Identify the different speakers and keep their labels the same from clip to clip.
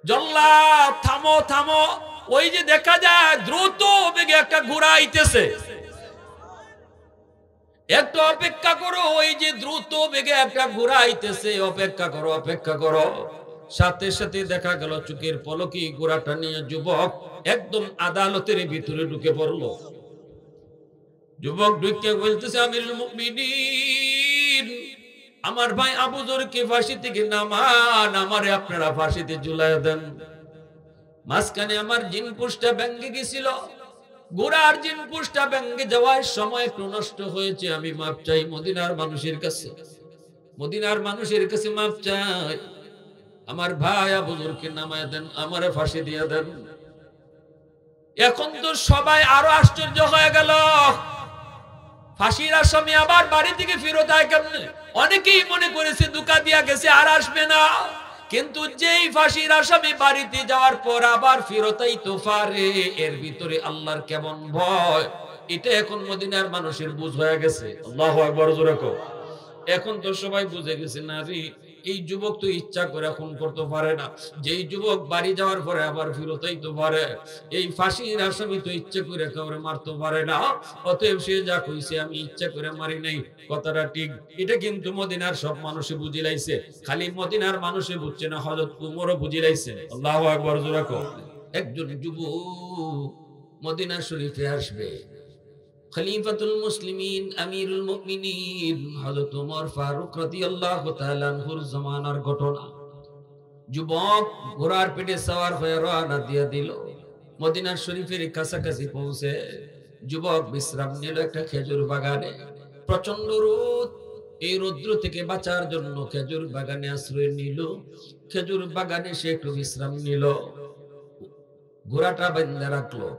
Speaker 1: জল্লাদ থামো থামো। ওই যে দেখা যায় দ্রুত বেগে একটা ঘোড়া আইতেছে, একটু অপেক্ষা করো। ওই যে দ্রুত বেগে একটা ঘোড়া আইতেছে, অপেক্ষা করো অপেক্ষা করো। সাথে সাথে দেখা গেল চোখের পলকে ঘোড়াটা নিয়ে যুবক একদম আদালতের ভিতরে ঢুকে পড়লো। যুবক ঢুকে বলতেছে, আমিরুল মুমিনিন, আমার ভাই আবু যরকে ফাঁসি থেকে নামান, আমারে আপনারা ফাঁসিতে ঝুলাইয়া দেন। মাঝখানে আমার জিন পুষ্টা ভেঙে গেছিল, ঘোড়ার জিন পুষ্টা ভেঙে যাওয়ার সময় একটু নষ্ট হয়েছে। আমি মাপ চাই মদিনার মানুষের কাছে, মদিনার মানুষের কাছে মাপ চাই। আমার ভাই আবু যরকে নামায় দেন, আমারে ফাঁসি দিয়ে দেন। এখন তো সবাই আরো আশ্চর্য হয়ে গেল, ফাঁসির আসামি আবার বাড়ি থেকে ফেরত আয় কেমনে? অনেকেই মনে করেছে দুকা দিয়া গেছে, আর আসবে না। কিন্তু যেই ফাঁসির আসামি বাড়িতে যাওয়ার পর আবার ফেরত আইতে পারে, এর ভিতরে আল্লাহর কেমন ভয়, এটা এখন মদিনার মানুষের বুঝ হয়ে গেছে। আল্লাহু আকবার জোরে কও। এখন তো সবাই বুঝে গেছে, না রে, এই যুবক তো ইচ্ছা করে খুন করতে পারে না, যেই যুবক বাড়ি যাওয়ার পরে আবার ফেরত আইতে পারে, এই ফাঁসির আসামি তো ইচ্ছা করে কাউরে মারতে পারে না। অতএব সে যা কইছে আমি ইচ্ছা করে মারি নাই, কথাটা ঠিক। এটা কিন্তু মদিনার সব মানুষে বুঝিলাইছে, খালি মদিনার মানুষে বুঝছে না, হযরত উমরও বুঝিলাইছে। আল্লাহু আকবার জোরে কও। একজন যুবক মদিনা শরীফে আসবে, খলিফাতুল মুসলিমিন আমিরুল মুমিনিন হযরত ওমর ফারুক রাদিয়াল্লাহু তাআলা আনহুর জামানার ঘটনা। যুবক ঘোড়ার পিঠে সওয়ার হয়ে রওনা দিয়ে দিল। মদিনা শরীফের কাছাকাছি পৌঁছে যুবক বিশ্রাম নিল একটা খেজুর বাগানে। প্রচন্ড রোদ, এই রৌদ্র থেকে বাঁচার জন্য খেজুর বাগানে আশ্রয় নিল। খেজুর বাগানে সে একটু বিশ্রাম নিল, ঘোড়াটা বাঁধা রাখলো।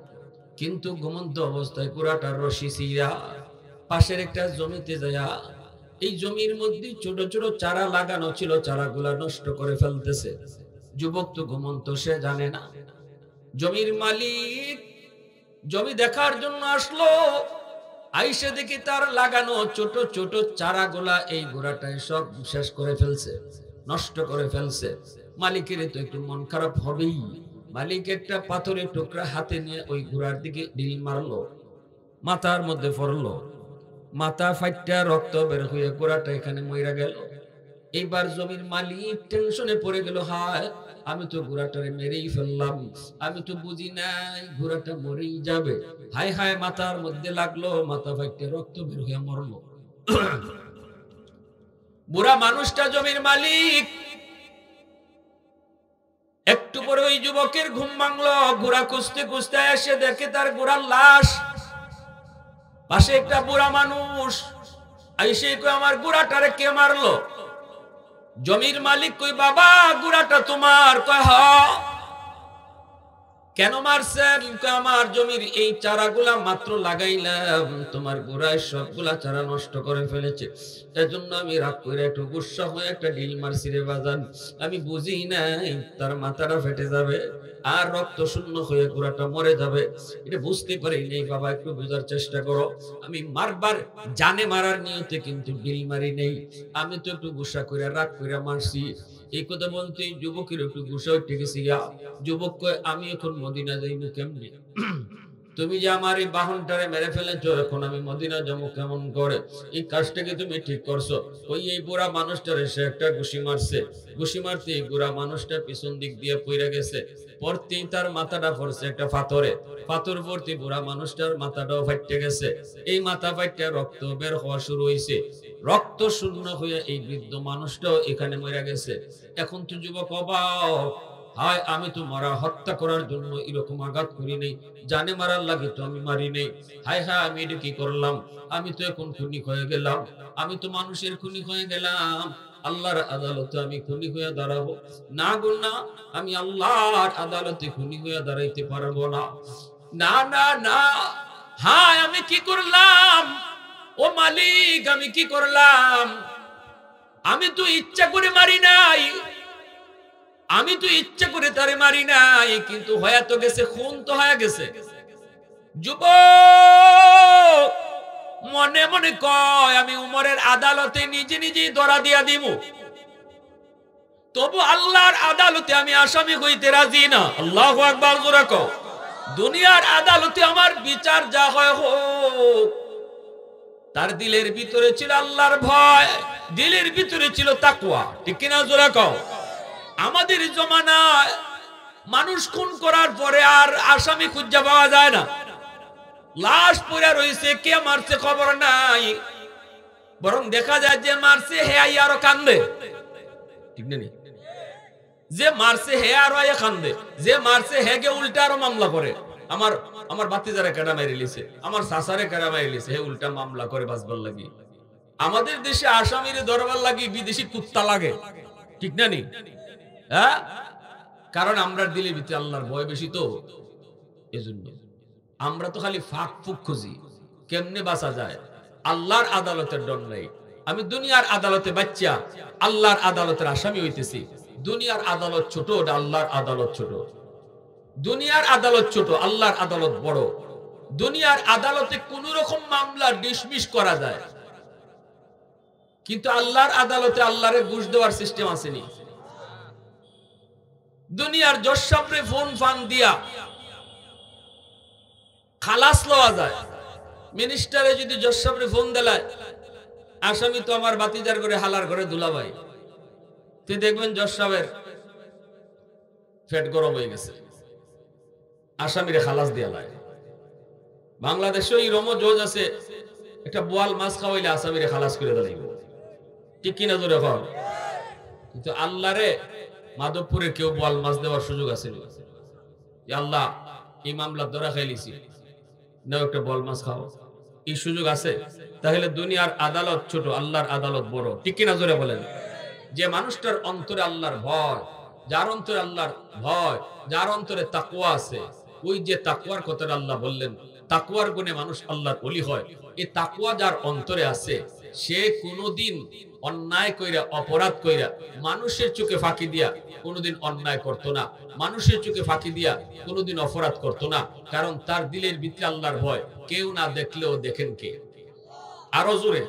Speaker 1: কিন্তু ঘুমন্ত অবস্থায় ঘোড়াটার রশি ছিঁড়া পাশের একটা জমিতে যায়া, এই জমির মধ্যে ছোট ছোট চারা লাগানো ছিল, চারাগুলা নষ্ট করে ফেলতেছে। যুবক তো ঘুমন্ত, সে জানে না। জমির মালিক জমি দেখার জন্য আসলো, আইসে দেখি তার লাগানো ছোট ছোট চারাগুলা এই ঘোড়াটায় সব শেষ করে ফেলছে, নষ্ট করে ফেলছে। মালিকের তো একটু মন খারাপ হবেই। মালিক একটা পাথরের টুকরা হাতে নিয়ে ওই ঘোড়ার দিকে ঢিল মারলো, মাথার মধ্যে পড়লো, মাথা ফাইটা রক্ত বের হয়ে ঘোড়াটা এখানে মইরা গেল। এইবার জমির মালিক টেনশনে পড়ে গেল, হায় আমি তো ঘোড়াটারে মেরেই ফেললাম, আমি তো বুঝি নাই ঘোড়াটা মরেই যাবে। হায় হায়, মাথার মধ্যে লাগলো, মাথা ফাইটা রক্ত বের হয়ে মরলো। বুড়া মানুষটা জমির মালিক। একটু পরে ওই যুবকের ঘুম ভাঙলো, ঘোড়া খুঁজতে খুঁজতে এসে দেখে তার ঘোড়ার লাশ। পাশে একটা বুড়া মানুষ আইসে কই, আমার ঘোড়াটারে কে মারলো? জমির মালিক কই, বাবা ঘোড়াটা তোমার? কয় হ্যাঁ। কেন মারছেন? আমার জমির এই চারাগুলা মাত্র লাগাইলাম, তোমার ঘোড়ায় সবগুলা চারা নষ্ট করে ফেলেছে, এজন্য আমি রাগ করে একটু গুসা হয়ে একটা ঢিল মারছি রে বাজান। আমি বুঝি নাই তার মাথাটা ফেটে যাবে আর রক্ত শূন্য হয়ে ঘোড়াটা মরে যাবে, এটা বুঝতে পারি নেই। বাবা একটু বোঝার চেষ্টা করো, আমি মারবার জানে মারার নিয়তে কিন্তু ঢিল মারি নেই, আমি তো একটু গুসা করে রাগ করে মারছি। এই কথা বলতে যুবকের একটু গুসা উঠে গেছি। যুবক কয়, আমি এখন মদিনা যাইব কেমনে? তুমি যে আমার এই বাহনটারে মেরে ফেলেছো, এখন আমি মদিনা যাবো কেমন করে? এই কাজটাকে তুমি ঠিক করছো। ওই এই বুড়া মানুষটারে সে একটা ঘুষি মারছে, ঘুষি মারতে এই বুড়া মানুষটা পিছন দিক দিয়ে পড়ে গেছে, পড়তেই তার মাথাটা পড়ছে একটা পাথরে, পাথর পড়তে বুড়া মানুষটার মাথাটাও ফাইটে গেছে। এই মাথা ফাইটে রক্ত বের হওয়া শুরু হয়েছে, রক্ত শূন্য হয়ে এই বৃদ্ধ মানুষটাও এখানে মরে গেছে। এখন তো যুবক অবাক, হায় আমি তো মারা হত্যা করার জন্য এরকম আঘাত করি নাই, জানে মারার লাগে তো আমি মারি নেই। হায় হায়, আমি এটা কি করলাম? আমি তো এখন খুনি হয়ে গেলাম, আমি তো মানুষের খুনি হয়ে গেলাম, আল্লাহর আদালতে আমি খুনি হয়ে দাঁড়াবো না গো না, আমি আল্লাহর আদালতে খুনি হয়ে দাঁড়াইতে পারবো না। না না না, হায় আমি কি করলাম? ও মালিক আমি কি করলাম? আমি তো ইচ্ছা করে মারি নাই, আমি তো ইচ্ছা করে তারে মারি নাই, কিন্তু হয়ে তো গেছে, খুন তো হয়ে গেছে। যুবক মনে মনে কয়, আমি উমরের আদালতে নিজে নিজেই ধরা দিয়া দিব। তবু আল্লাহর আদালতে আমি আসামি হইতে রাজি না। আল্লাহু আকবার জোরে কও। দুনিয়ার আদালতে আমার বিচার যা হয় হোক। তার দিলের ভিতরে ছিল আল্লাহর ভয়, দিলের ভিতরে ছিল তাকওয়া, ঠিক কিনা জোরে কও। আমাদের জমানায় মানুষ খুন করার পরে আর আসামি খুঁজে পাওয়া যায় না, লাশ পড়ে রয়েছে, কে মারছে খবর নাই, বরং দেখা যায় যে মারছে হে আরো কান্দে, ঠিক না? যে মারছে হে আরো কান্দে, যে মারছে হে গে উল্টা আরো মামলা করে। আমার বাতিজারে কেডা মারি লিছে, আমার সাসারে কেডা মারি লিছে, হে উল্টা মামলা করে বাঁচবার লাগি। আমাদের দেশে আসামিরে ধরবার লাগি বিদেশি কুত্তা লাগে, ঠিক না নি? হ্যাঁ, কারণ আমরা দিলের ভিতরে আল্লাহর ভয় বেশি, তো এজন্য আমরা তো খালি ফাঁক ফুক খুঁজি কেমনে বাঁচা যায়। আল্লাহর আদালতের ডর নেই। আমি দুনিয়ার আদালতে বাচ্চা, আল্লাহর আদালতের আসামি হইতেছি। দুনিয়ার আদালত ছোট, আল্লাহর আদালত ছোট। দুনিয়ার আদালত ছোট, আল্লাহর আদালত বড়। দুনিয়ার আদালতে কোন রকম মামলা ডিসমিস করা যায়, কিন্তু আল্লাহর আদালতে আল্লাহরে ঘুষ দেওয়ার সিস্টেম আসেনি। দুনিয়ার জজ সাহেবরে ফোন ফান দিয়া খালাস লওয়া যায়। মিনিস্টারে যদি জজ সাহেবরে ফোন দেলায়, আসামি তো আমার বাতিজার করে হালার করে দুলাভাই, তুই দেখবেন জজ সাহেবের পেট গরম হয়ে গেছে, আসামিরে খালাস দিয়া লাই। বাংলাদেশে এই রম জজ আছে, একটা বোয়াল মাছ খাওয়াইলে আসামিরে খালাস করে দিলাইব, ঠিক কিনা জোরে কর। কিন্তু আল্লাহরে মাধবপুরে কেউ বোয়াল মাছ দেওয়ার সুযোগ আছে? আল্লাহ এই মামলা ধরা খাইলিছি, নাও একটা বোয়াল মাছ খাও, এই সুযোগ আছে? তাহলে দুনিয়ার আদালত ছোট, আল্লাহর আদালত বড়, ঠিক কিনা জোরে বলেন। যে মানুষটার অন্তরে আল্লাহর ভয়, যার অন্তরে আল্লাহর ভয়, যার অন্তরে তাকওয়া আছে, ওই যে তাকওয়ার কথাটা আল্লাহ বললেন, তাকওয়ার গুণে মানুষ আল্লাহর ওলি হয়। এই তাকওয়া যার অন্তরে আছে, সে কোনোদিন অন্যায় কইরা, অপরাধ কইরা, মানুষের চোখে ফাঁকি দিয়া কোনোদিন অন্যায় করতো না, মানুষের চোখে ফাঁকি দিয়া কোনোদিন অপরাধ করতো না। কারণ তার দিলের ভিতরে আল্লাহর ভয়। কেউ না দেখলেও দেখেন কে? আরো জোরে।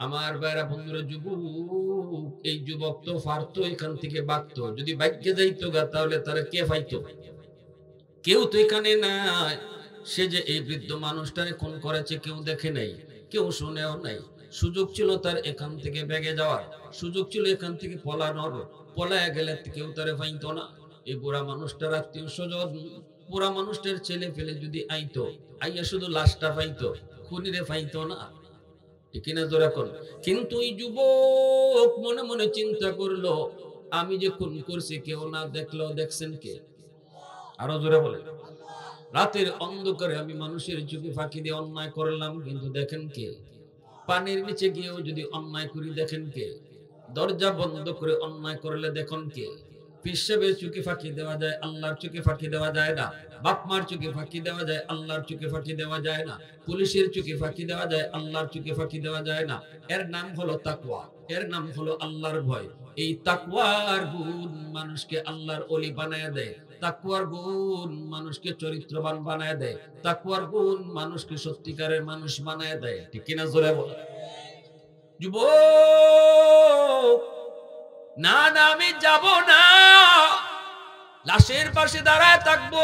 Speaker 1: আমার বাইরা বন্ধুরা, যুবক, এই যুবক তো পারতো এখান থেকে বাঁচতো, যদি বাইকে যাইতো গা তাহলে তারা কে পাইতো? কেউ তো এখানে নাই। সে যে এই বৃদ্ধ মানুষটারে খুন করেছে কেউ দেখে নাই, কেউ শুনেও নাই। সুযোগ ছিল তার এখান থেকে বেগে যাওয়ার, সুযোগ ছিল এখান থেকে পলানোর, পলায় গেলে কেউ তারে পাইতো না। এই বুড়া মানুষটার আত্মীয় স্বজন, বুড়া মানুষটার ছেলে ফেলে যদি আইতো, আইয়া শুধু লাশটা পাইতো, খুনিরে পাইতো না, ঠিক না জোরে কোন। কিন্তু এই যুবক মনে মনে চিন্তা করলো, আমি যে খুন করছি কেউ না দেখলো, দেখছেন কে? আরো জোরে বলে। রাতের অন্ধকারে আমি মানুষের চোখে ফাঁকি দিয়ে অন্যায় করলাম, কিন্তু দেখেন কে? পানির নিচে গিয়েও যদি অন্যায় করি, দেখেন কে? দরজা বন্ধ করে অন্যায় করলে দেখুন কে? পিসাবের চোখে ফাঁকি দেওয়া যায়, আল্লাহর চোখে ফাঁকি দেওয়া যায় না। বাপ মার চোখে ফাঁকি দেওয়া যায়, আল্লাহর চোখে ফাঁকি দেওয়া যায় না। পুলিশের চোখে ফাঁকি দেওয়া যায়, আল্লাহর চোখে ফাঁকি দেওয়া যায় না। এর নাম হলো তাকওয়া, এর নাম হলো আল্লাহর ভয়। এই তাকওয়ার গুণ মানুষকে আল্লাহর ওলি বানায় দেয়। তাকওয়ার গুণ মানুষকে চরিত্রবান বানায় দেয়। তাকওয়ার গুণ মানুষকে সত্যিকারের মানুষ বানায় দেয়, ঠিক কিনা জোরে বলে। যুবক, না না আমি যাব না, লাশের পাশে দাঁড়ায় থাকবো।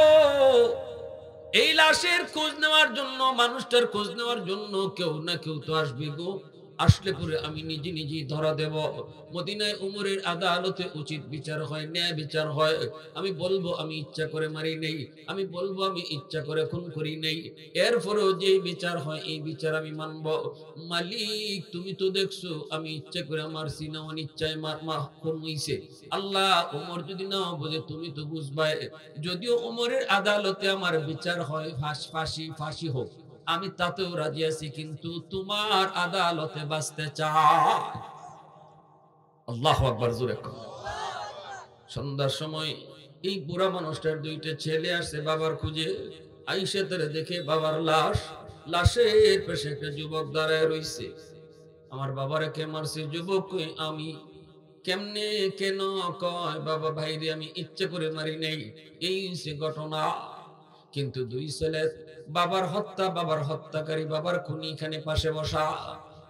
Speaker 1: এই লাশের খোঁজ নেওয়ার জন্য, মানুষটার খোঁজ নেওয়ার জন্য কেউ না কেউ তো আসবে গো। আসলে পরে আমি নিজে নিজেই ধরা দেব। মদিনায় উমরের আদালতে উচিত বিচার হয়, ন্যায় বিচার হয়। আমি বলবো আমি ইচ্ছা করে মারি নেই, আমি বলবো আমি ইচ্ছা করে খুন করি নেই। এরপরেও যে বিচার হয় এই বিচার আমি মানব। মালিক তুমি তো দেখছো আমি ইচ্ছা করে মারছি না, অনিচ্ছায় খুন হইছে। আল্লাহ, উমর যদি না বুঝে তুমি তো বুঝবাই। যদিও উমরের আদালতে আমার বিচার হয় ফাঁসি হোক, আমি তাতেও রাজি আছি, কিন্তু তোমার আদালতে বাঁচতে চাই। আল্লাহু আকবার জোরে। সন্ধ্যার সময় এই বুড়া মানুষটার দুইটা ছেলে আসছে বাবার খুঁজে। আইসা তারে দেখে বাবার লাশ, লাশের পাশে একটা যুবক দাঁড়ায় রইছে। আমার বাবারে কে মারছে? যুবক কই আমি। কেমনে কেন? কয় বাবা ভাইরে আমি ইচ্ছা করে মারি নাই, এই সে ঘটনা। কিন্তু দুই ছেলে, বাবার হত্যাকারী, বাবার খুনি এখানে পাশে বসা।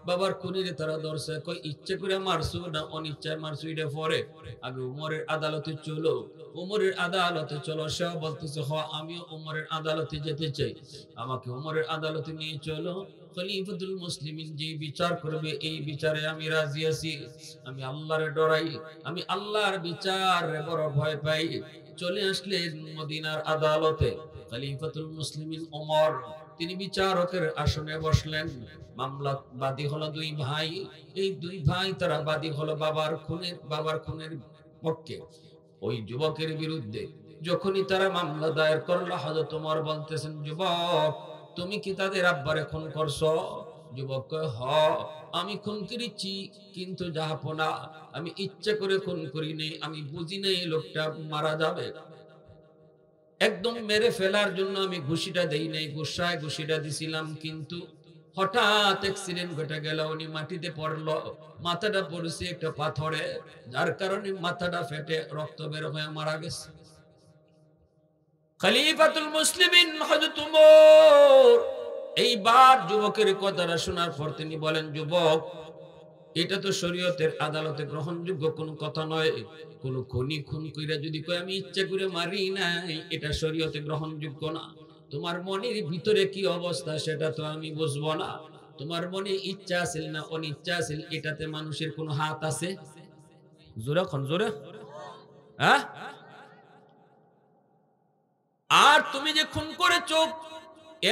Speaker 1: বাবার খুনিরে তারা ধরছে, কই ইচ্ছে করে মারছু না অনিচ্ছায় মারছু এটা পরে, আগে উমরের আদালতে চলো, উমরের আদালতে চলো। সে বলতেছে হ আমিও উমরের আদালতে যেতে চাই, আমাকে উমরের আদালতে নিয়ে চলো। খলিফাতুল মুসলিমিন যে বিচার করবে এই বিচারে আমি রাজি আছি। আমি আল্লাহরে ডরাই, আমি আল্লাহর বিচারে বড় ভয় পাই। চলে আসলেন মদিনার আদালতে খলিফাতুল মুসলিমিন ওমর, তিনি বিচারকের আসনে বসলেন। মামলা বাদী হলো দুই ভাই, এই দুই ভাই তারা বাদী হলো বাবার খুনের পক্ষে ওই যুবকের বিরুদ্ধে। যখনই তারা মামলা দায়ের করলো, হযরত ওমর বলতেছেন, যুবক তুমি কি তাদের আব্বারে খুন করছো? যুবক কয়, হ আমি খুন করেছি, কিন্তু জাহাপনা আমি ইচ্ছা করে খুন করি নাই, আমি বুঝি নাই এই লোকটা মারা যাবে, একদম মেরে ফেলার জন্য আমি ঘুষিটা দেই নাই, গুসায় ঘুষিটা দিছিলাম, কিন্তু হঠাৎ অ্যাক্সিডেন্ট ঘটে গেল, উনি মাটিতে পড়লো, মাথাটা পড়েছে একটা পাথরে, যার কারণে মাথাটা ফেটে রক্ত বের হয়ে মারা গেছে। খলিফাতুল মুসলিমিন হযরত ওমর এইবার যুবকের কথাটা শোনার পর তিনি বলেন, যুবক এটা তো শরীয়তের আদালতে গ্রহণযোগ্য কোনো কথা নয়। কোন খুনি খুন কইরা যদি কয় আমি ইচ্ছা করে মারি নাই, এটা শরীয়তে গ্রহণযোগ্য না। তোমার মনের ভিতরে কি অবস্থা সেটা তো আমি বুঝবো না। তোমার মনে ইচ্ছা আছে না অনিচ্ছা আছে, এটাতে মানুষের কোনো হাত আছে? জোরে খন জোরে, হ্যাঁ? আর তুমি যে খুন করেছো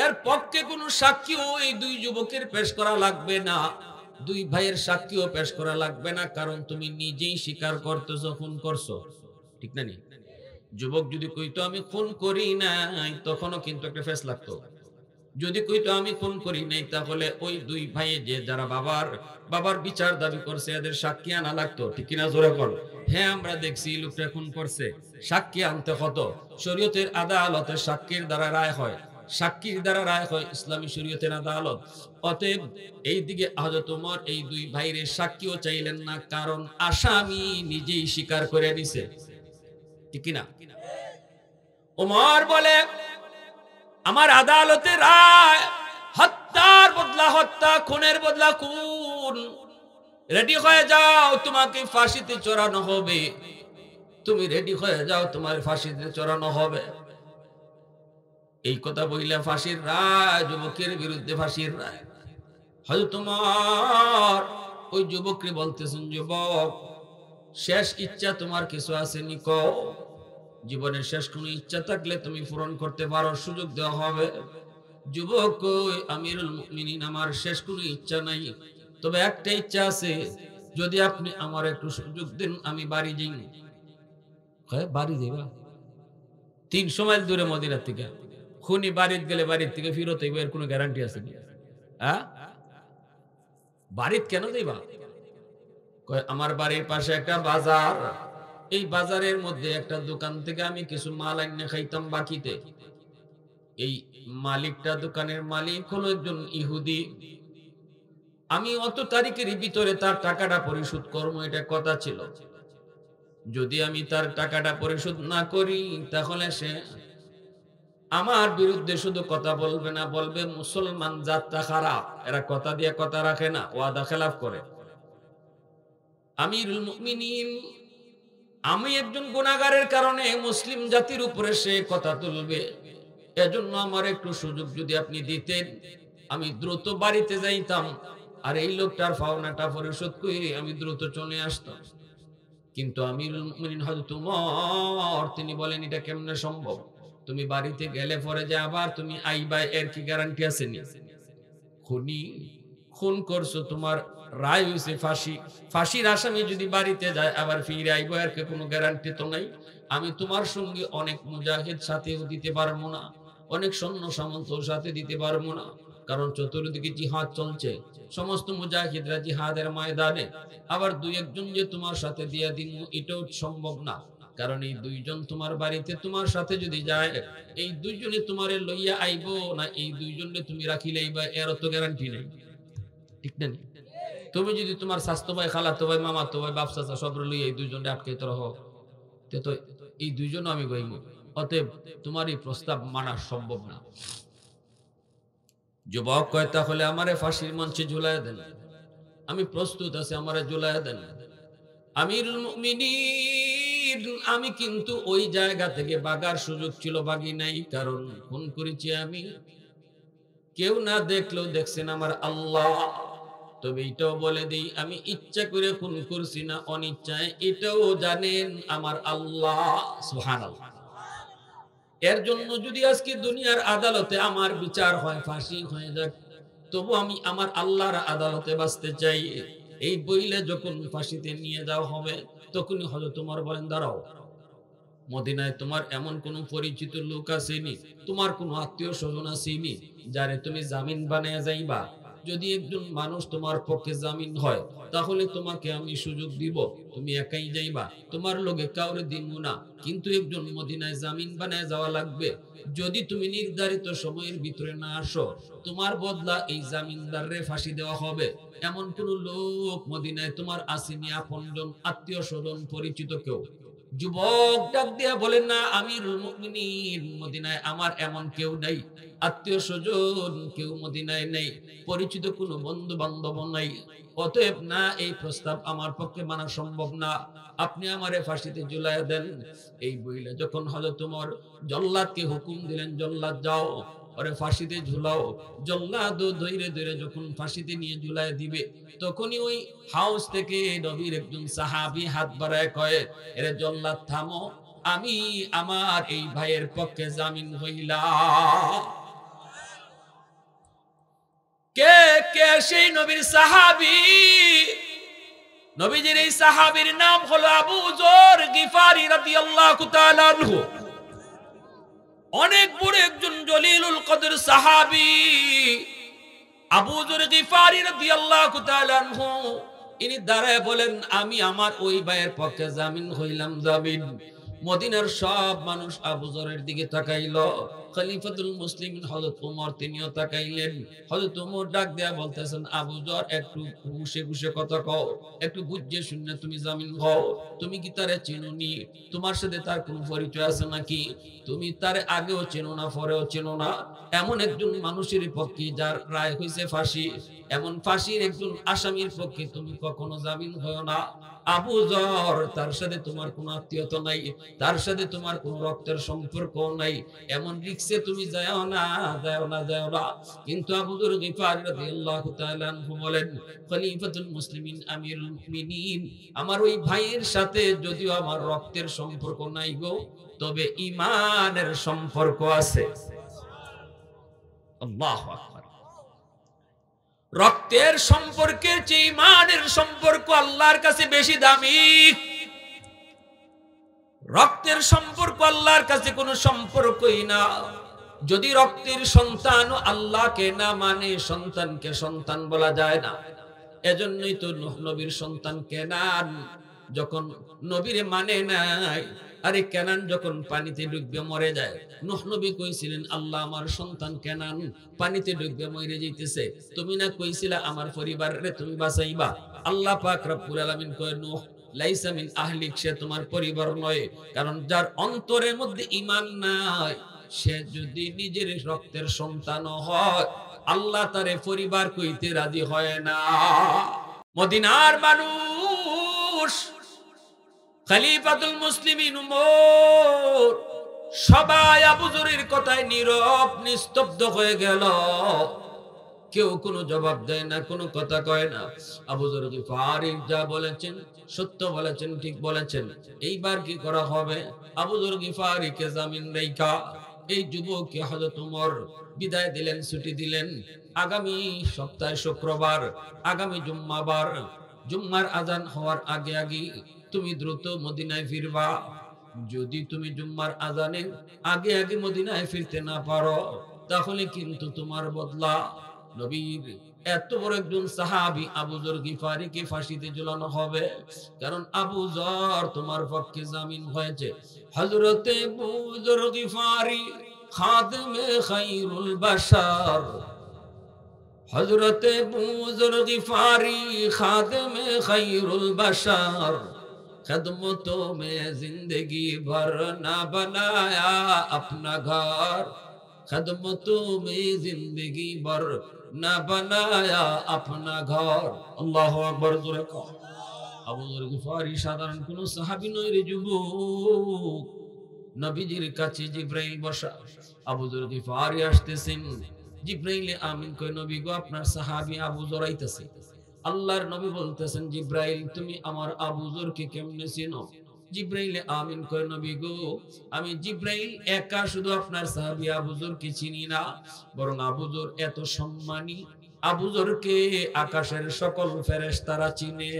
Speaker 1: এর পক্ষে কোনো সাক্ষীও এই দুই যুবকের পেশ করা লাগবে না, দুই ভাইয়ের সাক্ষীও পেশ করা লাগবে না, কারণ তুমি নিজেই স্বীকার করতেছো খুন করছো, ঠিক না? যুবক যদি কইতো আমি খুন করি নাই, তখনও কিন্তু একটা ফেস লাগতো। যদি কইতো আমি খুন করি নাই, তাহলে ওই দুই ভাই যে যারা বাবার বিচার দাবি করছে এদের সাক্ষী আনা লাগতো, ঠিক কিনা? জোরে কর। হ্যাঁ আমরা দেখছি লোকটা খুন করছে, সাক্ষী আনতে হতো। শরীয়তের আদালতে সাক্ষীর দ্বারা রায় হয়, সাক্ষীর দ্বারা রায় হয় ইসলামী শরীয়তের আদালত। অতএব এই দিকে হযরত ওমর এই দুই ভাইয়ের সাক্ষীও চাইলেন না, কারণ আসামি নিজেই স্বীকার করে নিছে, ঠিক কিনা? ওমর বলে, আমার আদালতে রায় হত্যার বদলা হত্যা, খুনের বদলা খুন, রেডি হয়ে যাও তোমাকে ফাঁসিতে চড়ানো হবে, তুমি রেডি হয়ে যাও তোমার ফাঁসিতে চড়ানো হবে। এই কথা বললে ফাঁসির রায়, যুবকের বিরুদ্ধে ফাঁসির রায়। হযরত ওমর ওই যুবককে বলতেছেন, যুবক শেষ ইচ্ছা তোমার কিছু আছে নি কও? জীবনের শেষ কোন ইচ্ছা থাকলে তুমি পূরণ করতে পারো, সুযোগ দেওয়া হবে। যুবক কই, আমিরুল মুমিনিন আমার শেষ কোনো ইচ্ছা নাই, তবে একটা ইচ্ছা আছে, যদি আপনি আমার একটু সুযোগ দেন আমি বাড়ি যাই। কয় বাড়ি যাইবা? 300 মাইল দূরে মদিনা থেকে, খুনি বাড়িতে গেলে বাড়ির থেকে ফিরত হইব এর কোনো গ্যারান্টি আছে কি? হ্যাঁ, বাড়িতে কেন যাইবা? কয় আমার বাড়ির পাশে একটা বাজার, এই বাজারের মধ্যে একটা দোকান থেকে আমি কিছু মাল আইনে খাইতাম বাকিতে। এই মালিকটা, দোকানের মালিক হলো একজন ইহুদি, আমি অত তারিখের ভিতরে তার টাকাটা পরিশোধ করবো, এটা কথা ছিল। যদি আমি তার টাকাটা পরিশোধ না করি, তাহলে সে আমার বিরুদ্ধে শুধু কথা বলবে না, বলবে মুসলমান জাতটা খারাপ, এরা কথা দিয়ে কথা রাখে না, ওয়াদা খেলাফ করে। আমিরুল মুমিনিন, আমি একজন গুনাহগারের কারণে মুসলিম জাতির উপরে সে কথা তুলবে, এজন্য আমার একটু সুযোগ যদি আপনি দিতেন, আমি দ্রুত বাড়িতে যাইতাম, আর এই লোকটার পাওনাটা পরিশোধ করে আমি দ্রুত চলে আসতাম। কিন্তু আমিরুল মুমিনিন হযরত ওমর তিনি বলেন, এটা কেমনে সম্ভব? তুমি বাড়িতে গেলে পরে যে আবার তুমি আইবা, এর কি গ্যারান্টি আছে নি? খুন করছো, তোমার রায় হইছে ফাঁসি, ফাঁসির আসামি যদি বাড়িতে যায় আবার ফিরে আইবো, এর কি কোনো গ্যারান্টি তো নাই। আমি তোমার সঙ্গে অনেক মুজাহিদ সাথেও দিতে পারবো না, অনেক সৈন্য সামন্ত সাথে দিতে পারবো না, কারণ চতুর্দিকে জিহাদ চলছে, সমস্ত মুজাহিদরা জিহাদের ময়দানে, আবার দুই একজন যে তোমার সাথে দিয়া দিন এটাও সম্ভব না, কারণ এই দুইজন তোমার বাড়িতে তোমার সাথে যদি যায়, এই দুইজনে তোমারে লইয়া আইবো না এই দুইজনে তুমি রাখি লাইবা, এর তো গ্যারান্টি নেই, ঠিক না? তুমি যদি তোমার স্বাস্থ্য ভাই, খালাতো ভাই, মামাতো ভাই, বাপ চাচা সব লইয়া এই দুইজনে আটকাইতে রহ, তো এই দুইজন আমি গইব, অতএব তোমার এই প্রস্তাব মানা সম্ভব না। যুবক কয়, তাহলে আমারে ফাঁসির মঞ্চে ঝুলাইয়া দেন। আমি প্রস্তুত আছি, আমারে ঝুলাইয়া দেন। আমিরুল মুমিনিন, আমি কিন্তু ওই জায়গা থেকে বাগার সুযোগ ছিল, বাগি নাই, কারণ খুন করেছি আমি। কেউ না দেখলেও দেখছেন আমার আল্লাহ। তবে এটাও বলে দিই, আমি ইচ্ছা করে খুন করছি না অনিচ্ছায়, এটাও জানেন আমার আল্লাহ। সুবহানাল্লাহ। এর জন্য যদি আজকে দুনিয়ার আদালতে আমার বিচার হয়, ফাঁসি হয়ে যাক, তবু আমি আমার আল্লাহর আদালতে বাঁচতে চাই। এই বইলে যখন ফাঁসিতে নিয়ে যাওয়া হবে, তখনই হযরত ওমর বলেন, দাঁড়াও, মদিনায় তোমার এমন কোন পরিচিত লোক আসেনি, তোমার কোন আত্মীয় স্বজন আসেনি যারে তুমি জামিন বানায় যাইবা? যদি একজন মানুষ তোমার পক্ষে জামিন হয়, তাহলে তোমাকে আমি সুযোগ দিব, তুমি একাই যাইবা, তোমার লগে কাউরে দিব না। কিন্তু একজন মদিনায় জামিন বানায় যাওয়া লাগবে। যদি তুমি নির্ধারিত সময়ের ভিতরে না আসো, তোমার বদলা এই জামিনদাররে ফাঁসি দেওয়া হবে। এমন কোন লোক মদিনায় তোমার আসেনি, আপনজন, আত্মীয় স্বজন, পরিচিত কেউ? যুবক ডাক দিয়া বলেন, না আমিরুল মুমিনিন, মদিনায় আমার এমন কেউ নাই, আত্মীয় স্বজন কেউ মদিনায় নেই, পরিচিত কোনো বন্ধু বান্ধব নাই। অতএব না, এই প্রস্তাব আমার পক্ষে মানা সম্ভব না, আপনি আমারে ফাঁসিতে ঝুলাইয়া দেন। এই বইলে যখন হযরত ওমর জল্লাদকে হুকুম দিলেন, জল্লাদ যাও, ওরে ফাঁসিতে ঝুলাও। জল্লাদ ধৈরে ধৈরে যখন ফাঁসিতে নিয়ে ঝুলাইয়া দিবে, তখনই ওই হাউস থেকে নবীর একজন সাহাবী হাত বাড়ায় কয়, এরে জল্লাদ থামো, আমি আমার এই ভাইয়ের পক্ষে জামিন হইলাম। কে কে সেই নবীর সাহাবী? নবীজির এই সাহাবীর নাম হলো আবু যর গিফারি রাদিয়াল্লাহু তাআলা আনহু। অনেক বড় একজন জলিলুল কদর সাহাবী আবু যর গিফারি রাদিয়াল্লাহু তাআলা আনহু। ইনি দাঁড়ায় বলেন, আমি আমার ওই ভাইয়ের পক্ষে জামিন হইলাম, জামিন। মদিনার সব মানুষ আবু যরের দিকে তাকাইল। খলিফাতুল মুসলিমিন হযরত ওমর তিনিও তাকাইলেন। হযরত ওমর ডাক দেয়া বলতেছেন, আবু যর একটু ঘুষে ঘুষে কথা কও, একটু বুঝে শুনে তুমি জামিন হও। তুমি কি তারে চিনোনি? তোমার সাথে তার কোনো পরিচয় আছে নাকি? তুমি তারে আগেও চেনো না, পরেও চেনো না। এমন একজন মানুষের পক্ষে যার রায় হইছে ফাঁসি, এমন ফাঁসির একজন আসামির পক্ষে তুমি কখনো জামিন হয় না। আবু যর, তার সাথে তোমার কোনো আত্মীয়তা নাই, তার সাথে তোমার কোনো রক্তের সম্পর্ক নাই, এমন রিক্সে তুমি যাও না, যাও না, যাও না। কিন্তু আবু যর গিফারি রাদিয়াল্লাহু তাআলা আনহু বলেন, খলিফাতুল মুসলিমিন আমিরুল মুমিনিন, আমার ওই ভাইয়ের সাথে যদিও আমার রক্তের সম্পর্ক নাই গো, তবে ঈমানের সম্পর্ক আছে। আল্লাহু আকবার। রক্তের সম্পর্কের চেয়ে ঈমানের সম্পর্ক আল্লাহর কাছে বেশি দামি। রক্তের সম্পর্ক আল্লাহর কাছে কোনো সম্পর্কই না। যদি রক্তের সন্তান আল্লাহকে না মানে, সন্তানকে সন্তান বলা যায় না। এজন্যই তো নূহ নবীর সন্তান কেনান যখন নবীরে মানে নাই, আরে কেনান যখন পানিতে ডুববে মরে যায়, নূহ নবী কইছিলেন, আল্লাহ আমার সন্তান কেনান পানিতে ডুববে মরে যাইতেছে, তুমি না কইছিলা আমার পরিবারে তুমি বাঁচাইবা? আল্লাহ পাক রব্বুল আলামিন কয়, নূহ লাইসা মিন আহলিক, সে তোমার পরিবার নয়। কারণ যার অন্তরের মধ্যে ঈমান নাই, সে যদি নিজের রক্তের সন্তান হয়, আল্লাহ তারে পরিবার কইতে রাজি হয় না। মদিনার মানুষ, খলিফাতুল মুসলিমিন উমর, সবাই আবু যরের কথায় নীরব নিস্তব্ধ হয়ে গেল। কেউ কোনো জবাব দেয় না, কোনো কথা কয় না। আবু যর গিফারি যা বলেছেন সত্য বলেছেন, ঠিক বলেছেন। এইবার কি করা হবে? আবু যর গিফারিকে জামিন রাইখা এই যুবককে হযরত ওমর বিদায় দিলেন, ছুটি দিলেন। আগামী সপ্তাহে শুক্রবার, আগামী জুম্মাবার, জুম্মার আজান হওয়ার আগে আগে তুমি দ্রুত মদিনায় ফিরবা। যদি তুমি জুম্মার আজানের আগে আগে মদিনায় ফিরতে না পারো, তাহলে কিন্তু তোমার বদলা নবীর এত বড় একজন সাহাবী আবু যর গিফারিকে ফাঁসিতে ঝুলানো হবে। কারণ আবু যর তোমার পক্ষে জামিন হয়েছে। হযরতে আবু যর গিফারি খাদেমে খায়রুল বাশার, হযরতে আবু যর গিফারি খাদেমে খায়রুল বাশার, खिदमतों में जिंदगी भर ना बनाया अपना घर, खिदमतों में जिंदगी भर না বানায়া আপনা ঘর। আল্লাহু আকবার, জোরে কও। আবু যর গিফারি সাধারণ কোন সাহাবী নয় রে যুবক। নবীজির কাছে জিব্রাইল বসা। আবু যর গিফারি আসতেছেন। জিব্রাইল আমিন কয়, নবী গো, আপনার সাহাবী আবু যর আইতাছে। আল্লাহর নবী বলতেছেন, জিব্রাইল তুমি আমার আবু যরকে কেমনে চিনো? জিব্রাইল আমিন কয়, নবী গো, আমি জিব্রাইল একা শুধু আপনার সাহাবী আবু যরকে চিনি না, বরং আবু যর এত সম্মানী, আবু যরকে আকাশের সকল ফেরেশতারা চিনে।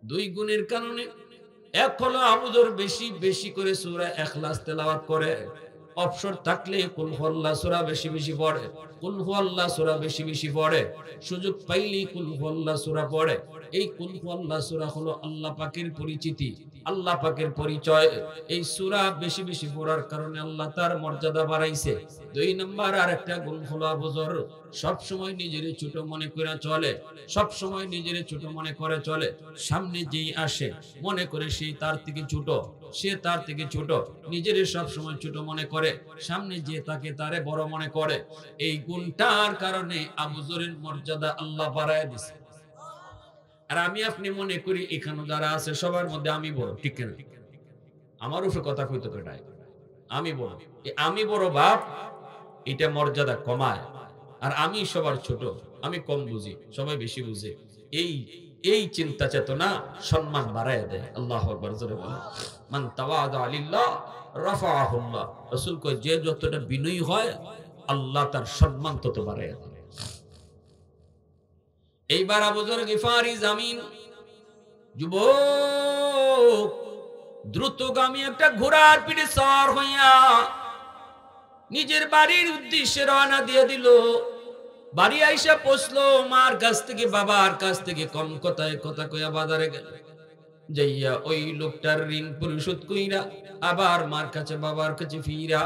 Speaker 1: দুই গুণের কারণে। এক হলো আবু যর বেশি বেশি করে সূরা ইখলাস তেলাওয়াত করে। অবসর থাকলে কুল হুয়াল্লাহ সূরা বেশি বেশি পড়ে, কুল হুয়াল্লাহ সূরা বেশি বেশি পড়ে। সুযোগ পাইলেই কুল হুয়াল্লাহ সূরা পড়ে। এই কুল হুয়াল্লাহ সূরা হলো আল্লাহ পাকের পরিচিতি, আল্লাহ পাকের পরিচয়। এই সূরা বেশি বেশি পড়ার কারণে আল্লাহ তার মর্যাদা বাড়াইছে। দুই নাম্বার আরেকটা গুণ হলো আবু যর সব সময় নিজের ছোট মনে করে চলে, সব সময় নিজের ছোট মনে করে চলে। সামনে যেই আসে মনে করে সেই তার থেকে ছোট, সে তার থেকে ছোট, নিজের সব সময় ছোট মনে করে, সামনে যে তাকে তারে বড় মনে করে। এই গুণটার কারণে আবু যরের মর্যাদা আল্লাহ বাড়ায় দিছে। আর আমি আপনি মনে করি এখানে যারা আছে সবার মধ্যে আমি বড়, ঠিক না? আমার উপরে কথা কইতে পেটায় আমি বড়, আমি বড় বাপ, এটা মর্যাদা কমায়। আর আমি সবার ছোট, আমি কম বুঝি, সবাই বেশি বুঝে। এই এই চিন্তা চেতনা সম্মান বাড়ায় দেয়। আল্লাহু আকবার, জোরে বলেন। মান তাওয়াদা লিল্লাহ রাফাআহুল্লাহ। রাসূল কয়, যে যতটা বিনয়ী হয় আল্লাহ তার সম্মান তত বাড়ায় দেয়। এইবার আবু যর গিফারি জামিন যুবক দ্রুতগামী একটা ঘোড়ার পিঠে সওয়ার হইয়া নিজের বাড়ির উদ্দেশ্যে রওনা দিয়ে দিল। বাড়ি আইসা পৌঁছলো, মার কাছ থেকে বাবার কাছ থেকে কম কথায় কথা কইয়া বাজারে গেল। যাইয়া ওই লোকটার ঋণ পরিশোধ কইরা আবার মার কাছে বাবার কাছে ফিরা,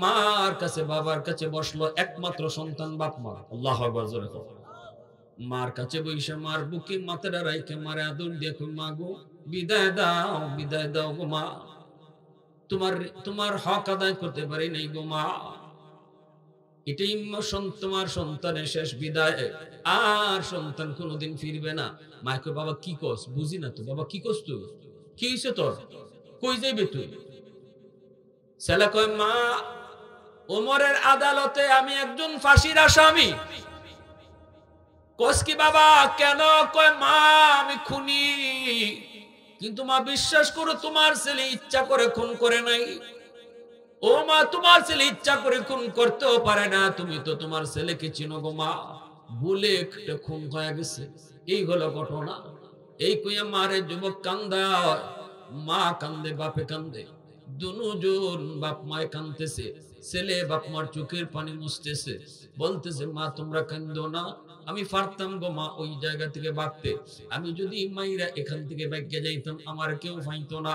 Speaker 1: মার কাছে বাবার কাছে বসলো। একমাত্র সন্তান বাপ মা। আল্লাহু আকবার, জোরে কও। মার কাছে বইসা মার বুকে মাথাটা রাইখে মারে আদর দিয়ে কই, মা গো, বিদায় দাও, বিদায় দাও গো মা, তোমার তোমার হক আদায় করতে পারি নাই গো মা। এটাই তোমার সন্তানের শেষ বিদায়, আর সন্তান কোনোদিন ফিরবে না। মা কই, বাবা কি কস? বুঝি না তো বাবা, কি কস তুই? কি হইছে তোর? কই যাইবে তুই? ছেলে কয়, মা, ওমরের আদালতে আমি একজন ফাঁসির আসামি। কস কি বাবা, কেন? কয়, মা, আমি খুনি। কিন্তু মা, বিশ্বাস করো, তোমার ছেলে ইচ্ছা করে খুন করে নাই। ও মা, তোমার ছেলে ইচ্ছা করে খুন করতেও পারে না, তুমি তো তোমার ছেলেকে চিনো গো মা, ভুলে একটা খুন হয়ে গেছে, এই হলো ঘটনা। এই কইয়া মারে যুবক কান্দায়, মা কান্দে, বাপে কান্দে, দুজন বাপ মায় কান্দতেছে। ছেলে বাপ মার চোখের পানি মুছতেছে, বলতেছে, মা তোমরা কান্দো না, আমি পারতাম গো মা ওই জায়গা থেকে ভাগতে। আমি যদি মাইরা এখান থেকে ভাগ্যে যাইতাম, আমার কেউ পাইতো না,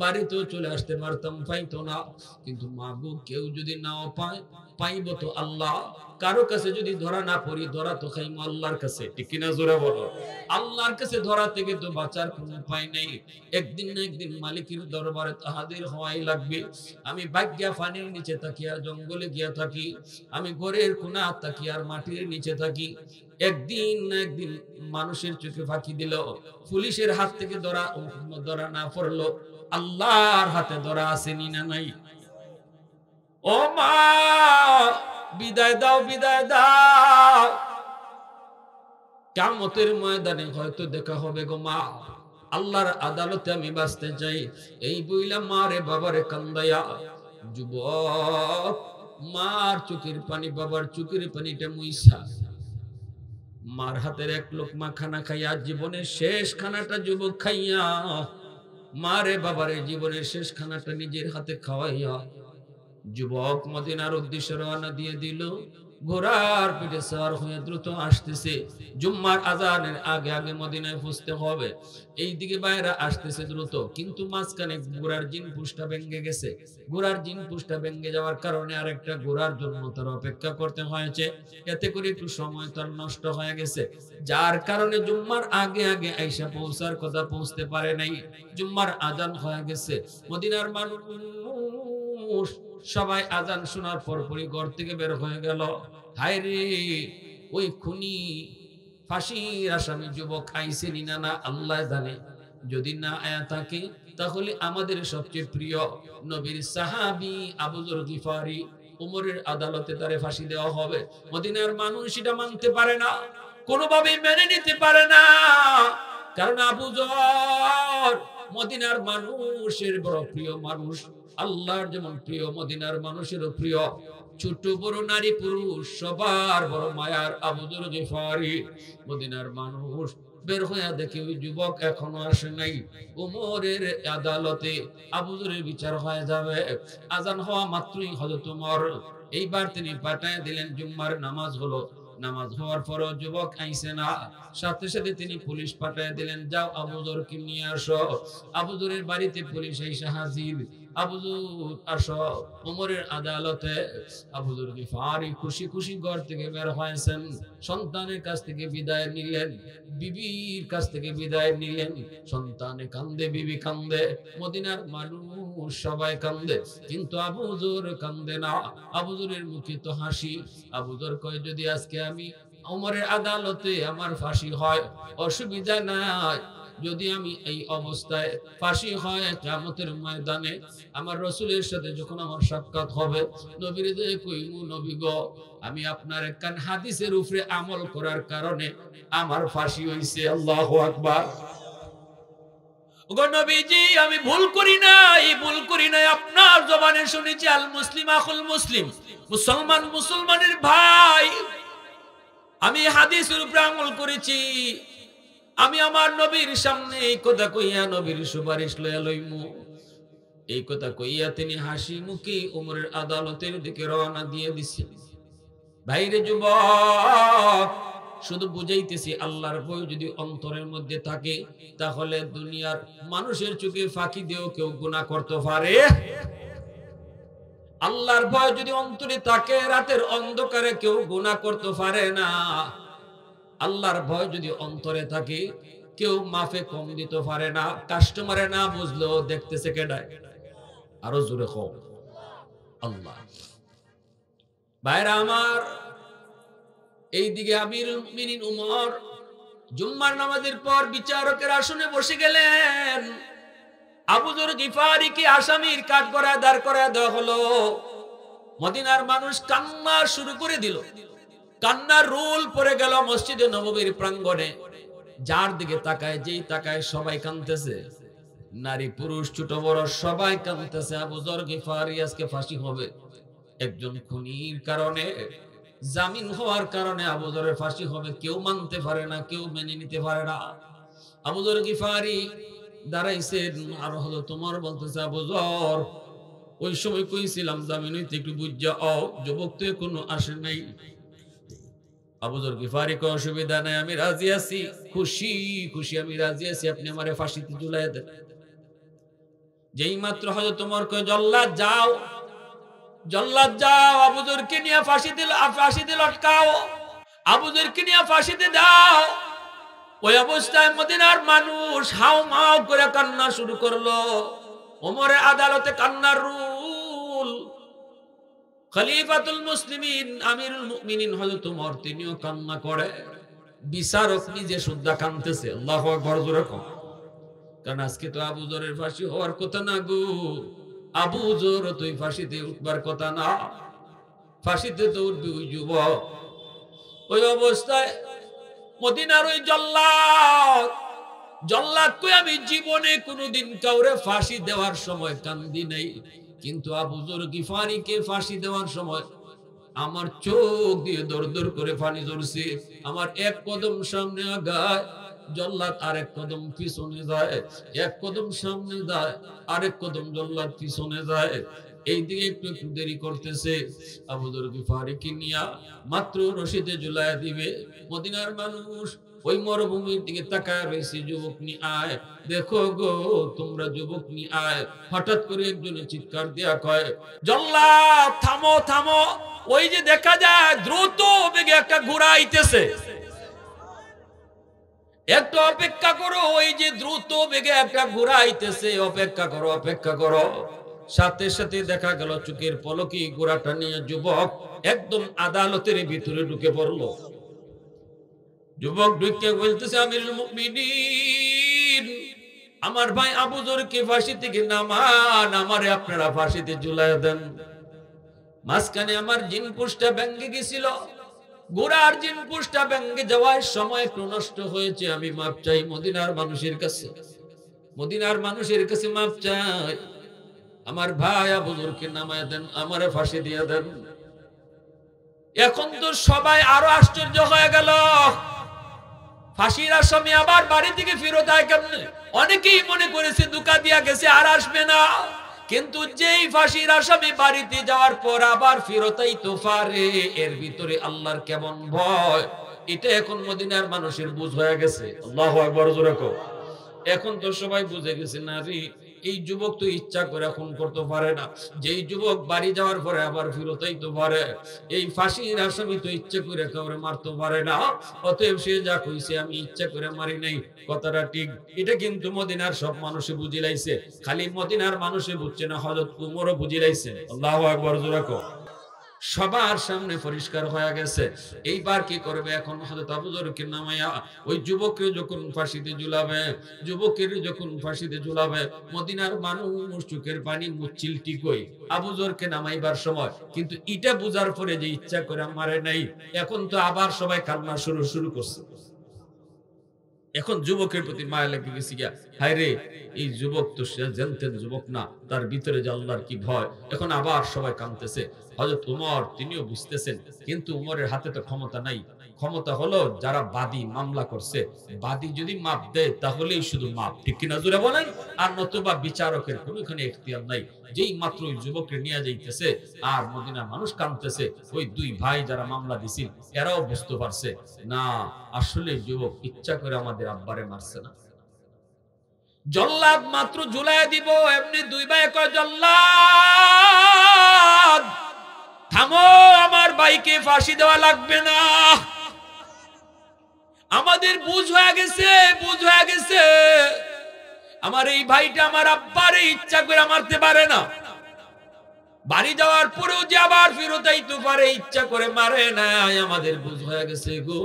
Speaker 1: বাড়িতেও চলে আসতে পারতাম, পাইতো না। কিন্তু মা গো, কেউ যদি নাও পায়, পাইব তো আল্লাহ। কারো কাছে যদি ধরা না পড়ি, ধরা তো খাইমু আল্লাহর কাছে, ঠিক কিনা? জোরে বলো। আল্লাহর কাছে ধরা থেকে তো বাঁচার কোনো উপায় নেই। একদিন না একদিন মালিকের দরবারে তো হাজির হওয়াই লাগবে। আমি ভাগ্যা ফানির নিচে থাকি আর জঙ্গলে গিয়া থাকি, আমি ঘরের কোনা থাকি আর মাটির নিচে থাকি, একদিন না একদিন মানুষের চোখে ফাঁকি দিল, পুলিশের হাত থেকে ধরা না পড়লো, আল্লাহর হাতে ধরা আসেনি না নাই? ও মা, বিদায় দাও, বিদায় দাও, কিয়ামতের ময়দানে হয়তো দেখা হবে গো মা, আল্লাহর আদালতে আমি বাঁচতে চাই। এই বইলা মারে বাবারে কান্দায়া যুবক মার চোখের পানি, বাবার চোখের পানিটা মুইসা মার হাতের এক লোকমা খানা খাইয়া, জীবনের শেষ খানাটা যুবক খাইয়া, মারে বাবারে জীবনের শেষ খানাটা নিজের হাতে খাওয়াইয়া যুবক মদিনার উদ্দেশ্যে রওনা দিয়ে দিল। ঘোড়ার পিঠে সওয়ার হয়ে দ্রুত আসতেছে। জুম্মার আজানের আগে আগে মদিনায় পৌঁছতে হবে। এইদিকে বাইরে আসতেছে দ্রুত, কিন্তু মাঝখানে ঘোড়ার জিন পুষ্টা ভেঙে গেছে। ঘোড়ার জিন পুষ্টা ভেঙে যাওয়ার কারণে আরেকটা ঘোড়ার জন্য তার অপেক্ষা করতে হয়েছে। এতে করে একটু সময় তার নষ্ট হয়ে গেছে, যার কারণে জুম্মার আগে আগে আইসা পৌঁছার কথা, পৌঁছতে পারে নাই। জুম্মার আজান হয়ে গেছে। মদিনার মানুষ সবাই আজান শোনার পরপরই ঘর থেকে বের হয়ে গেল। হায় রে, ওই খুনি ফাঁসির আসামি যুবক আইসেনি না না আল্লাহ জানে। যদি না আয়া থাকে তাহলে আমাদের সবচেয়ে প্রিয় নবীর সাহাবী আবু যর গিফারি, উমরের আদালতে তারে ফাঁসি দেওয়া হবে। মদিনার মানুষ সেটা মানতে পারে না, কোনোভাবেই মেনে নিতে পারে না। কারণ আবু যর মদিনার মানুষের বড় প্রিয় মানুষ, আল্লাহর যেমন প্রিয় মদিনার মানুষেরও প্রিয়। ছোট বড় নারী পুরুষ সবার বড় মায়ার আবু যর গিফারি। মদিনার মানুষ বের হইয়া দেখে ওই যুবক এখনো আসে নাই। উমরের আদালতে আবু যরের বিচার হয়ে যাবে। আজান হওয়া মাত্রই হযরত উমর এইবার তিনি পাঠায় দিলেন, জুম্মার নামাজ হলো, নামাজ হওয়ার পরও যুবক আইসে না। সাথে সাথে তিনি পুলিশ পাঠায় দিলেন, যাও আবু যরকে নিয়ে আসো। আবু যরের বাড়িতে পুলিশ এসে হাজির। আবু যর আসো উমরের আদালতে। আবু যর গিফারি খুশি খুশি ঘর থেকে বের হয়েছেন, সন্তানের কাছ থেকে বিদায় নিলেন, বিবির কাছ থেকে বিদায় নিলেন। সন্তানে কান্দে, বিবি কান্দে, মদিনার মানুষ সবাই কান্দে, কিন্তু আবু যর কান্দে না। আবু যরের মুখে তো হাসি। আবু যর কয়, যদি আজকে আমি উমরের আদালতে আমার ফাঁসি হয় অসুবিধা নাই, যদি আমি এই অবস্থায় ফাঁসি হয় কিয়ামতের ময়দানে আমার রাসূলের সাথে যখন আমার সাক্ষাৎ হবে, নবীর যে কইমু, নবী গো আমি আপনার একখান হাদিসের উপরে আমল করার কারণে আমার ফাঁসি হইছে। আল্লাহু আকবার। ওগো নবীজি, আমি ভুল করি নাই, আপনার জবানে শুনেছি আল মুসলিম আখুল মুসলিম, মুসলমান মুসলমানের ভাই। আমি হাদিসের উপরে আমল করেছি। আমি আমার নবীর সামনে এই কথা কইয়া নবীর সুপারিশ লইয়া লইমু। এই কথা কইয়া তিনি হাসি মুখে উমরের আদালতের দিকে রওনা দিয়ে দিছেন। ভাইরে যুবক, শুধু বুঝাইতেছি, আল্লাহর ভয় যদি অন্তরের মধ্যে থাকে তাহলে দুনিয়ার মানুষের চোখে ফাঁকি দিয়েও কেউ গুনাহ করতে পারে। আল্লাহর ভয় যদি অন্তরে থাকে, রাতের অন্ধকারে কেউ গুনাহ করতে পারে না। আল্লাহর ভয় যদি অন্তরে থাকে, কেউ মাফে কম দিতে পারে না। কাস্টমারে না বুঝলেও দেখতেছে কেডায়? আরো জোরে কও আল্লাহ। ভাইরা আমার, এইদিকে আমিরুল মুমিনিন উমর জুম্মার নামাজের পর বিচারকের আসনে বসে গেলেন। আবু যর গিফারিকে আসামির কাঠগড়ায় দাঁড় করায় দেওয়া হলো। মদিনার মানুষ কান্না শুরু করে দিল। কান্নার রোল পড়ে গেল মসজিদে নববীর প্রাঙ্গণে। যার দিকে তাকায়, যেই তাকায় সবাই কাঁদতেছে, নারী পুরুষ ছোট বড় সবাই কাঁদতেছে। আবু যর গিফারি আজকে ফাঁসি হবে। একজন খুনির কারণে, জামিন হওয়ার কারণে আবু যরের ফাঁসি হবে। কেউ মানতে পারে না, কেউ মেনে নিতে পারে না। আবু যর গিফারি দাঁড়াইছেন, আর হলো তোমার বলতেছে, আবু যর ওই সময় কইছিলাম জামিন হইতে একটু বুঝা আও, যুবক তো এখনো আসে নাই। আবু যর গিফারি কয়, অসুবিধা নাই, আমি রাজি আছি, খুশি খুশি আমি রাজি আছি, আপনি আমারে ফাঁসিতে ঝুলাইয়া দেন। যেই মাত্র হযরত ওমর কয়, জল্লাদ যাও, জল্লাদ যাও, আবু যরকে নিয়ে ফাঁসিতে লটকাও, আবু যরকে নিয়ে ফাঁসিতে দাও। ওই অবস্থায় মদিনার মানুষ হাও মাও করে কান্না শুরু করলো। ওমরের আদালতে কান্নার রুল। খলিফাতুল মুসলিমিন আমিরুল মুমিনিন হযরত ওমর তিনিও কান্না করে। বিচারক নিজে সুদ্ধা কাঁদতেছে। আল্লাহু আকবার জোরে কও। কারণ আজকে তো আবু যরের ফাঁসি হওয়ার কথা না গো। আবু যর তুই ফাঁসিতে উঠবার কথা না, ফাঁসিতে তো উঠবি ওই যুবক। ওই অবস্থায় মদিনার ওই জল্লাদ কই, আমি জীবনে কোনোদিন কাউরে ফাঁসি দেওয়ার সময় কান্দি নাই, কিন্তু আবু যর গিফারিকে ফাঁসি দেওয়ার সময় আমার চোখ দিয়ে দর দর করে পানি ঝরছে। আমার এক কদম সামনে আগায়, জল্লাদ আরেক কদম পিছনে যায়, এক কদম সামনে যায়, আরেক কদম জল্লাদ পিছনে যায়। এইদিকে একটু একটু দেরি করতেছে। আবু যর গিফারিকে নিয়া মাত্র রশিদে ঝুলাইয়া দিবে। মদিনার মানুষ ওই মরুভূমির দিকে তাকায় রয়েছে, যুবক নিয়ে আয়, দেখো গো তোমরা যুবক নিয়ে আয়। হঠাৎ করে একজনে চিৎকার দিয়া কয়, জল্লাদ থামো থামো, ওই যে দেখা যায় দ্রুত বেগে একটা ঘোড়া আইতেছে, একটু অপেক্ষা করো, ওই যে দ্রুত বেগে একটা ঘোড়া আইতেছে, অপেক্ষা করো অপেক্ষা করো। সাথে সাথে দেখা গেল চোখের পলকে গোড়াটা নিয়ে যুবক একদম আদালতের ভিতরে ঢুকে পড়লো। যুবক ঢুকে বলতেছে, আমিরুল মুমিনিন, আমার ভাই আবু যরকে ফাঁসি থেকে নামান, আমারে আপনারা ফাঁসিতে ঝুলাইয়া দেন। মাঝখানে আমার জিন পুষ্টা ভেঙে গেছিল, গোড়ার জিন পুষ্টা ভেঙে যাওয়ার সময় একটু নষ্ট হয়েছে, আমি মাপ চাই মদিনার মানুষের কাছে, মদিনার মানুষের কাছে মাপ চাই। আমার ভাই আবু যরকে নামায় দেন, আমারে ফাঁসি দিয়ে দেন। এখন তো সবাই আরো আশ্চর্য হয়ে গেল, ফাঁসির আসামি আবার বাড়ি থেকে ফেরত আয় কেমনে? অনেকেই মনে করেছে দুকা দিয়া গেছে আর আসবে না, কিন্তু যেই ফাঁসির আসামি বাড়িতে যাওয়ার পর আবার ফেরত আইতে পারে, এর ভিতরে আল্লাহর কেমন ভয়, এটা এখন মদিনার মানুষের বুঝ হয়ে গেছে। আল্লাহু আকবার জোরে কও। এখন তো সবাই বুঝে গেছে, না রে, এই যুবক তো ইচ্ছা করে খুন করতে পারে না, যেই যুবক বাড়ি যাওয়ার পরে আবার ফেরত আইতে পারে, এই ফাঁসির আসামি তো ইচ্ছা করে কাউরে মারতে পারে না, অতএব সে যা কইছে আমি ইচ্ছা করে মারি নাই, কথাটা ঠিক। এটা কিন্তু মদিনার সব মানুষে বুঝি লাইছে, খালি মদিনার মানুষে বুঝছে না, হযরত উমরও বুঝি লাইছে। আল্লাহু আকবার জোরে কও। সবার সামনে পরিষ্কার হয়ে গেছে। এইবার কি করবে? এখন হযরত আবু যরকে নামায়া ওই যুবককে যখন ফাঁসিতে ঝুলাবে, যুবকের যখন ফাঁসিতে ঝুলাবে, মদিনার মানুষ চোখের পানি মুচ্ছিল ঠিকই আবু যরকে নামাইবার সময়, কিন্তু এটা বুঝার পরে যে ইচ্ছা করে মারে নাই, এখন তো আবার সবাই কান্না শুরু করছে। এখন যুবকের প্রতি মায়া লেগে গেছে গিয়া, হায় রে, এই যুবক তো সে জানতেন যুবক না, তার ভিতরে যে আল্লাহর কি ভয়। এখন আবার সবাই কাঁদতেছে। হযরত উমর তিনিও বুঝতেছেন, কিন্তু উমরের হাতে তো ক্ষমতা নাই। ক্ষমতা হলো যারা বাদী মামলা করছে, বাদী যদি মাপ দেয় তাহলেই শুধু মাপ, ঠিক কিনা জোরে বলেন? আর নতুবা বিচারকের কোনো এখানে এখতিয়ার নাই। যেই মাত্র ওই যুবককে নিয়ে যাইতেছে আর মদিনার মানুষ কাঁদতেছে, ওই দুই ভাই যারা মামলা দিছিল এরাও বুঝতে পারছে না, আসলে যুবক ইচ্ছা করে আমাদের আব্বারে মারছে না। জল্লাদ মাত্র ঝুলাই দিব, এমনি দুই ভাই কয়, জল্লাদ থামো, আমার ভাইকে ফাঁসি দেওয়া লাগবে না, আমাদের বুঝ হয়ে গেছে, বুঝ হয়ে গেছে, আমার এই ভাইটা আমার আব্বারে ইচ্ছা করে মারতে পারে না, বাড়ি যাওয়ার পরেও যে আবার ফেরত আইতে পারে, ইচ্ছা করে মারে না, আমাদের বুঝ হয়ে গেছে গো।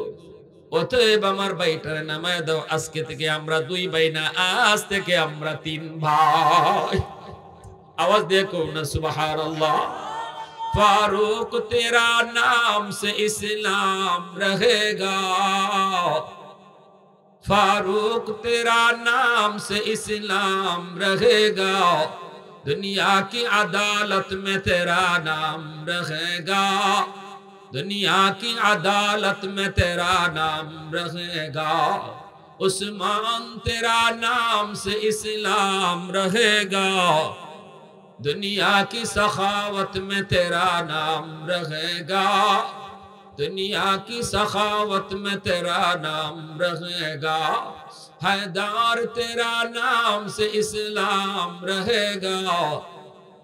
Speaker 1: অতএব আমার ভাইটারে নামায় দাও, আজকে থেকে আমরা দুই ভাই না, আজ থেকে আমরা তিন ভাই। आवाज देखो ना सुबहान अल्लाह। फारूक तेरा नाम से इस्लाम रहेगा, फारूक तेरा नाम से इस्लाम रहेगा, दुनिया की अदालत में तेरा नाम रहेगा, दुनिया की अदालत में तेरा नाम रहेगा, उस्मान तेरा नाम से इस्लाम रहेगा, दुनिया की सखावत में तेरा नाम रहेगा, दुनिया की सखावत में तेरा नाम रहेगा, हैदर तेरा नाम से इस्लाम रहेगा,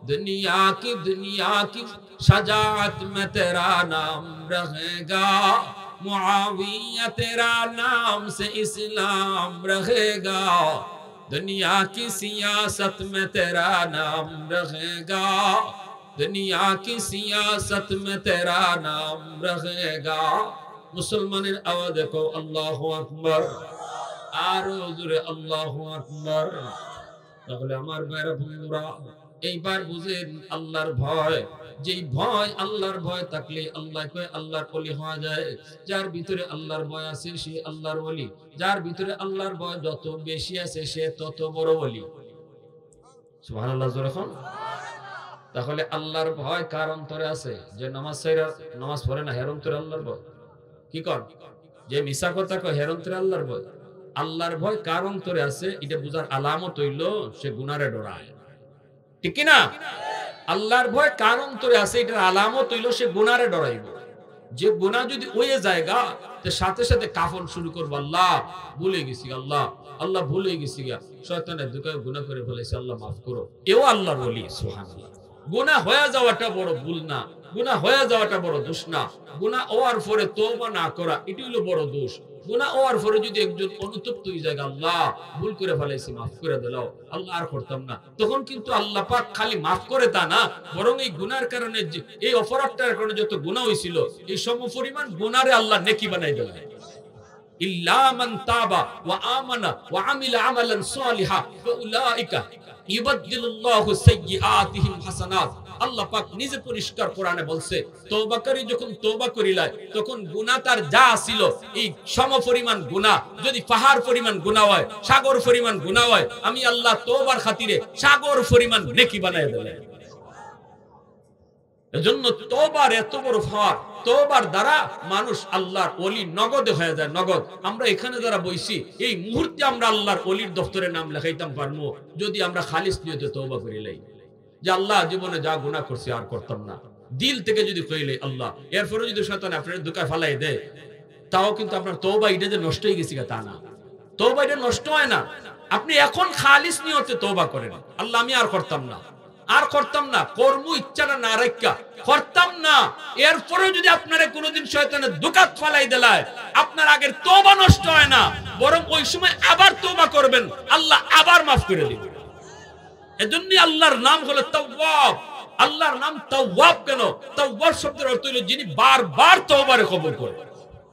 Speaker 1: दुनिया की शजाअत में तेरा नाम रहेगा, मुआविया तेरा नाम से इस्लाम रहेगा, दुनिया की सियासत में तेरा नाम रहेगा, दुनिया की सियासत में तेरा नाम रहेगा। मुसलमाনের आवाज देखो अल्लाहु अकबर, आरो जोरे अल्लाहु अकबर। তাহলে আমার ভাইরা বন্ধুরা, এইবার বুঝেন আল্লাহর ভয়, যেই ভয়, আল্লাহর ভয় থাকলে আল্লাহ কয় আল্লাহর ওলি হওয়া যায়। যার ভিতরে আল্লাহর ভয় আছে সে আল্লাহর ওলি, যার ভিতরে আল্লাহর ভয় যত বেশি আছে সে তত বড় ওলি। সুবহানাল্লাহ জোরে কোন। তাহলে আল্লাহর ভয় কার অন্তরে আছে? যে নামাজ পড়ে না হের অন্তরে আল্লাহর ভয়। কি কর? যে মিছা কথা কয় হের অন্তরে আল্লাহর ভয়। আল্লাহর ভয় কার অন্তরে আছে এটা বুঝার আলামত হইল সে গুনারে ডরায়, ঠিক কি না? আল্লাহর ভয় কার অন্তরে আছে এটার আলামত হইল সে গুনারে ডরাইব। যে গুনাহ যদি ওই জায়গা, তে সাথে সাথে কাফন শুরু করব, আল্লাহ ভুলে গেছি, আল্লাহ আল্লাহ ভুলে গেছি, শয়তানের ধোঁকায় গুনাহ করে ফেলেছি, আল্লাহ মাফ করো, এও আল্লাহর ওলি। সুবহানাল্লাহ। গুনাহ হয়ে যাওয়াটা বড় ভুল না, গুনাহ হয়ে যাওয়াটা বড় দোষ না, গুনাহ হওয়ার পরে তওবা না করা এটি হলো বড় দোষ। গুনাহ হওয়ার পরে যদি একজন অনুতপ্ত হয়ে যায়, আল্লাহ ভুল করে ফেলাইছি, মাফ করে দাও, আল্লাহ আর করতাম না, তখন কিন্তু আল্লাহ পাক খালি মাফ করে তা না, বরং এই গুনার কারণে এই অপরাধটার কারণে যত গুনাহ হয়েছিল এই সমপরিমাণ গুনারে আল্লাহ নেকি বানাই দেয়। ইল্লা মান তাবা ওয়া আমানা ওয়া আমিলা আমালান সালিহা ফাউলাইকা ইউবাদদিলুল্লাহু সাইয়্যাতিহিম হাসানাত। আল্লাহ পাক নিজে পরিষ্কার কোরআনে বলছে, তওবাকারী যখন তওবা করিলায় তখন গুনাহ তার যা ছিল এই সমপরিমাণ গুনাহ যদি পাহাড় পরিমাণ গুনাহ হয়, সাগর পরিমাণ গুনাহ হয়, আমি আল্লাহ তওবার খাতিরে সাগর পরিমাণ নেকি বানায় দেব। এজন্য তওবার এত বড় ফাওয়ার, তওবার দ্বারা মানুষ আল্লাহর ওলি নগদে হয়ে যায়, নগদ। আমরা এখানে যারা বইছি এই মুহূর্তে আমরা আল্লাহর ওলির দফতরে নাম লেখাইতাম পারবো যদি আমরা খালিস নিয়তে তওবা করিলাই, যে আল্লাহ জীবনে যা গুনাহ করছি আর করতাম না, দিল থেকে যদি কইলে আল্লাহ, এরপরে যদি শয়তান আপনার ধোঁকায় ফালাই দেয়, তাও কিন্তু আপনার তওবা এটা যে নষ্ট হয়ে গেছে তা না, তওবা এটা নষ্ট হয় না। আপনি এখন খালিস নিয়তে তওবা করেন, আল্লাহ আমি আর করতাম না, আর করতাম না, কর্ম ইচ্ছাটা না রাখা করতাম না, এরপরে যদি আপনারে কোনোদিন শয়তানের ধোঁকাত ফালাই দেয়, আপনার আগের তওবা নষ্ট হয় না, বরং ওই সময় আবার তওবা করবেন, আল্লাহ আবার মাফ করে দিবেন। এজন্য আল্লাহর নাম হলো তাওয়াব। আল্লাহর নাম তাওয়াব কেন? তাওয়াব শব্দের অর্থ হলো যিনি বারবার তওবারে কবুল করেন।